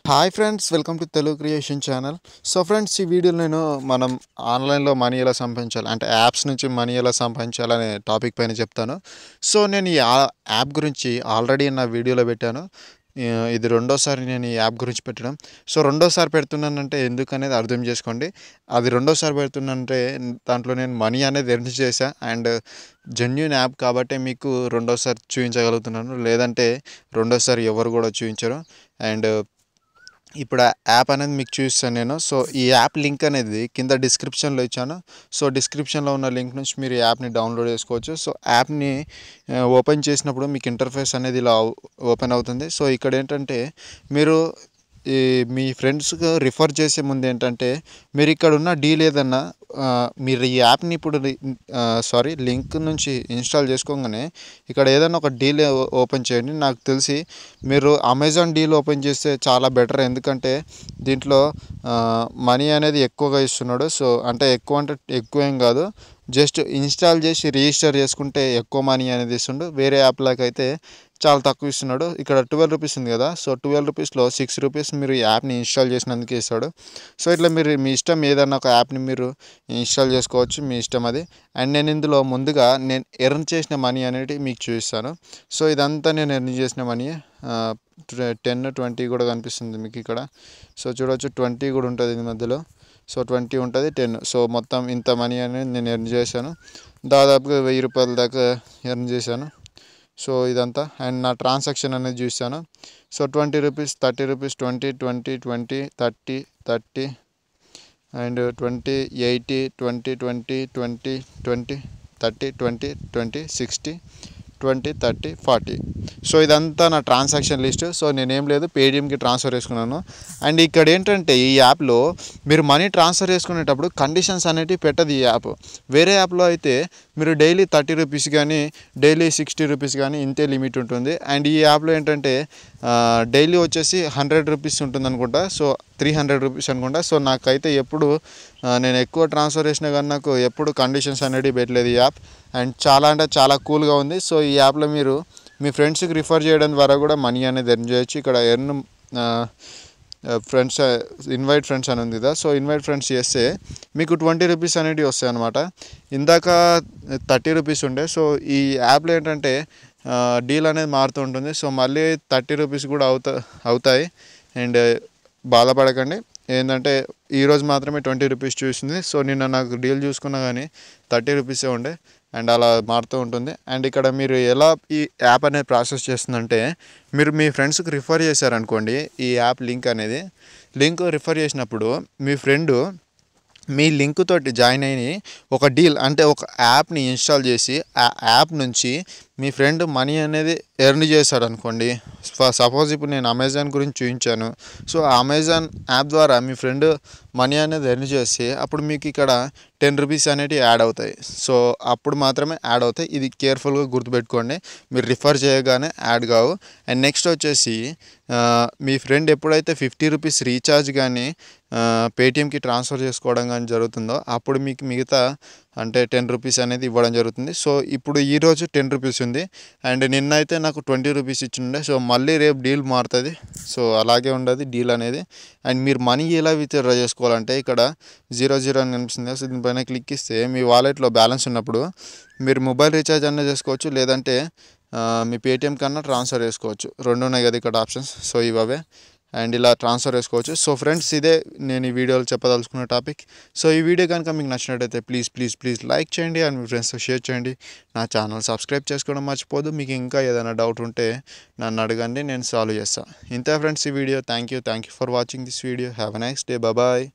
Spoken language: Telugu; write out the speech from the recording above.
Hi friends, welcome to Telugu creation channel. So friends, ఈ వీడియోలో నేను మనం ఆన్లైన్లో మనీ ఎలా సంపాదించాలి అంటే యాప్స్ నుంచి మనీ ఎలా సంపాదించాలనే టాపిక్ పైన చెప్తాను. సో నేను ఈ యాప్ గురించి ఆల్రెడీ నా వీడియోలో పెట్టాను. ఇది రెండోసారి నేను ఈ యాప్ గురించి పెట్టడం. సో రెండోసారి పెడుతున్నానంటే ఎందుకనేది అర్థం చేసుకోండి. అది రెండోసారి పెడుతున్నానంటే దాంట్లో నేను మనీ అనేది ఎర్న్ చేశా అండ్ జెన్యూన్ యాప్ కాబట్టి మీకు రెండోసారి చూపించగలుగుతున్నాను. లేదంటే రెండోసారి ఎవరు కూడా చూపించరు. అండ్ ఇప్పుడు ఆ యాప్ అనేది మీకు చూపిస్తాను నేను. సో ఈ యాప్ లింక్ అనేది కింద డిస్క్రిప్షన్లో ఇచ్చాను. సో డిస్క్రిప్షన్లో ఉన్న లింక్ నుంచి మీరు ఈ యాప్ని డౌన్లోడ్ చేసుకోవచ్చు. సో యాప్ని ఓపెన్ చేసినప్పుడు మీకు ఇంటర్ఫేస్ అనేది ఇలా ఓపెన్ అవుతుంది. సో ఇక్కడ ఏంటంటే మీరు మీ ఫ్రెండ్స్కి రిఫర్ చేసే ముందు ఏంటంటే మీరు ఇక్కడ ఉన్న డీల్ ఏదన్నా మీరు ఈ యాప్ని ఇప్పుడు లింక్ నుంచి ఇన్స్టాల్ చేసుకోగానే ఇక్కడ ఏదైనా ఒక డీల్ ఓపెన్ చేయండి. నాకు తెలిసి మీరు అమెజాన్ డీల్ ఓపెన్ చేస్తే చాలా బెటర్. ఎందుకంటే దీంట్లో మనీ అనేది ఎక్కువగా ఇస్తున్నాడు. సో అంటే ఎక్కువ ఏం కాదు, జస్ట్ ఇన్స్టాల్ చేసి రిజిస్టర్ చేసుకుంటే ఎక్కువ మనీ అనేది ఇస్తుండు. వేరే యాప్లకు అయితే చాలా తక్కువ ఇస్తున్నాడు. ఇక్కడ 12 రూపీస్ ఉంది కదా, సో 12 రూపీస్లో 6 రూపీస్ మీరు ఈ యాప్ని ఇన్స్టాల్ చేసినందుకు ఇస్తాడు. సో ఇట్లా మీరు మీ ఇష్టం ఏదన్నా ఒక యాప్ని మీరు ఇన్స్టాల్ చేసుకోవచ్చు, మీ ఇష్టం అది. అండ్ నేను ఇందులో ముందుగా నేను ఎర్న్ చేసిన మనీ అనేది మీకు చూపిస్తాను. సో ఇదంతా నేను ఎర్న్ చేసిన మనీ 10, 20 కూడా కనిపిస్తుంది మీకు ఇక్కడ. సో చూడవచ్చు 20 కూడా ఉంటుంది ఇది మధ్యలో. సో 20 ఉంటుంది, 10. సో మొత్తం ఇంత మనీ అనేది నేను ఎర్న్ చేశాను. దాదాపుగా 1000 రూపాయల దాకా ఎర్న్ చేశాను. సో ఇదంతా అండ్ నా ట్రాన్సాక్షన్ అనేది చూశాను. So 20 rupees, 30 rupees, 20, 20, 20, 30, 30 and 20, 80, 20, 20, 20, 20, 30, 20, 20, 60, 20, 30, 40. So ఇదంతా నా ట్రాన్సాక్షన్ లిస్ట్. సో నేనేం లేదు, పేటిఎంకి ట్రాన్స్ఫర్ చేసుకున్నాను. అండ్ ఇక్కడ ఏంటంటే ఈ యాప్లో మీరు మనీ ట్రాన్స్ఫర్ చేసుకునేటప్పుడు కండిషన్స్ అనేటివి పెట్టదు ఈ యాప్. వేరే యాప్లో అయితే మీరు డైలీ 30 రూపీస్ కానీ డైలీ 60 రూపీస్ కానీ ఇంతే లిమిట్ ఉంటుంది. అండ్ ఈ యాప్లో ఏంటంటే డైలీ వచ్చేసి 100 రూపీస్ ఉంటుంది అనుకుంటా. సో 300 రూపీస్ అనుకుంటా. సో నాకైతే ఎప్పుడు నేను ఎక్కువ ట్రాన్స్ఫర్ చేసినా కానీ నాకు ఎప్పుడు కండిషన్స్ అనేవి పెట్టలేదు ఈ యాప్. అండ్ చాలా అంటే చాలా కూల్గా ఉంది. సో ఈ యాప్లో మీరు మీ ఫ్రెండ్స్కి రిఫర్ చేయడం ద్వారా కూడా మనీ అనేది ఎర్న్ చేయొచ్చు. ఇక్కడ ఎర్న్ ఫ్రెండ్స్, ఇన్వైట్ ఫ్రెండ్స్ అని ఉంది కదా. సో ఇన్వైట్ ఫ్రెండ్స్ చేస్తే మీకు 20 రూపీస్ అనేవి వస్తాయి అన్నమాట. ఇందాక 30 రూపీస్ ఉండే. సో ఈ యాప్లో ఏంటంటే డీల్ అనేది మారుతూ ఉంటుంది. సో మళ్ళీ 30 రూపీస్ కూడా అవుతాయి. అండ్ బాధపడకండి, ఏంటంటే ఈరోజు మాత్రమే 20 రూపీస్ చూసింది. సో నిన్న నాకు డీల్ చూసుకున్నా కానీ 30 రూపీసే ఉండే. అండ్ అలా మారుతూ ఉంటుంది. అండ్ ఇక్కడ మీరు ఎలా ఈ యాప్ అనేది ప్రాసెస్ చేస్తుందంటే మీరు మీ ఫ్రెండ్స్కి రిఫర్ చేశారనుకోండి, ఈ యాప్ లింక్ రిఫర్ చేసినప్పుడు మీ ఫ్రెండు మీ లింక్ తోటి జాయిన్ అయ్యి ఒక డీల్ అంటే ఒక యాప్ని ఇన్స్టాల్ చేసి ఆ యాప్ నుంచి మీ ఫ్రెండ్ మనీ అనేది ఎర్న్ చేశాడు అనుకోండి. సపోజ్ ఇప్పుడు నేను అమెజాన్ గురించి చూపించాను. సో ఆ అమెజాన్ యాప్ ద్వారా మీ ఫ్రెండ్ మనీ అనేది ఎర్న్ చేసి అప్పుడు మీకు ఇక్కడ 10 రూపీస్ అనేవి యాడ్ అవుతాయి. సో అప్పుడు మాత్రమే యాడ్ అవుతాయి. ఇది కేర్ఫుల్గా గుర్తుపెట్టుకోండి, మీరు రిఫర్ చేయగానే యాడ్ కావు. అండ్ నెక్స్ట్ వచ్చేసి మీ ఫ్రెండ్ ఎప్పుడైతే 50 రూపీస్ రీఛార్జ్ కానీ పేటిఎంకి ట్రాన్స్ఫర్ చేసుకోవడం కానీ జరుగుతుందో అప్పుడు మీకు మిగతా అంటే 10 రూపీస్ అనేది ఇవ్వడం జరుగుతుంది. సో ఇప్పుడు ఈరోజు 10 రూపీస్ ఉంది అండ్ నిన్న అయితే నాకు 20 రూపీస్ ఇచ్చిండే. సో మళ్ళీ రేపు డీల్ మారుతుంది. సో అలాగే ఉండదు డీల్ అనేది. అండ్ మీరు మనీ ఎలా విత్డ్రా చేసుకోవాలంటే ఇక్కడ 00 అని కనిపిస్తుంది. సో దీనిపైన క్లిక్ ఇస్తే మీ వాలెట్లో బ్యాలెన్స్ ఉన్నప్పుడు మీరు మొబైల్ రీఛార్జ్ అన్నా చేసుకోవచ్చు, లేదంటే మీ పేటిఎం కన్నా ట్రాన్స్ఫర్ చేసుకోవచ్చు. 2 ఉన్నాయి కదా ఇక్కడ ఆప్షన్స్. సో ఇవే అండ్ ఇలా ట్రాన్స్ఫర్ చేసుకోవచ్చు. సో ఫ్రెండ్స్, ఇదే నేను ఈ వీడియోలో చెప్పదలుచుకున్న టాపిక్. సో ఈ వీడియో కనుక మీకు నచ్చినట్టయితే ప్లీజ్ లైక్ చేయండి అండ్ మీ ఫ్రెండ్స్తో షేర్ చేయండి. నా ఛానల్ సబ్స్క్రైబ్ చేసుకోవడం మర్చిపోదు. మీకు ఇంకా ఏదైనా డౌట్ ఉంటే నన్ను అడగండి, నేను సాల్వ్ చేస్తాను. ఇంతే ఫ్రెండ్స్ ఈ video. Thank you for watching this video. Have a nice day. Bye.